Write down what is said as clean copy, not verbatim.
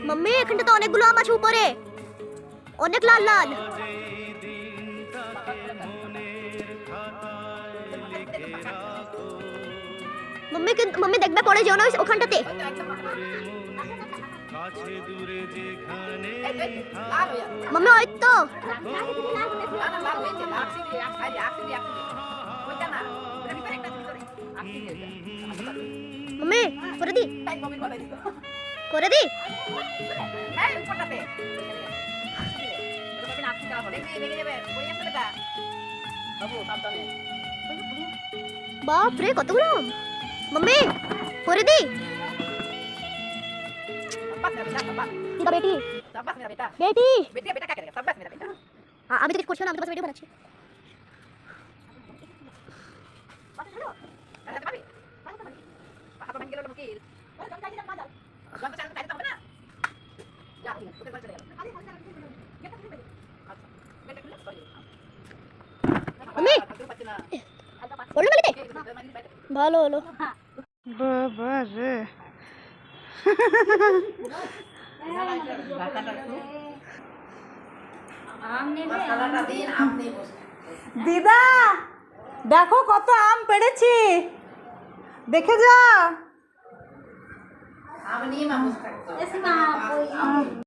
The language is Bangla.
मम्मी এখানটা তো অনেকগুলো আম আছে উপরে, অনেক লাল লাল। मम्मी मम्मी देखबे पड़े যেও না ওখানটাতে। मम्मी ওই তো मम्मी করে দি করে দি। बाप रे কতগুলো আম। मम्मी করে দি। बेटा बेटी बेटी हाँ अभी तो कुछ ना, अभी तो बस वीडियो बनाচ্ছি। मम्मी বলো মালিতে ভালো হলো। বাবা রে দিদা দেখো কত আম পেড়েছি, দেখে যা।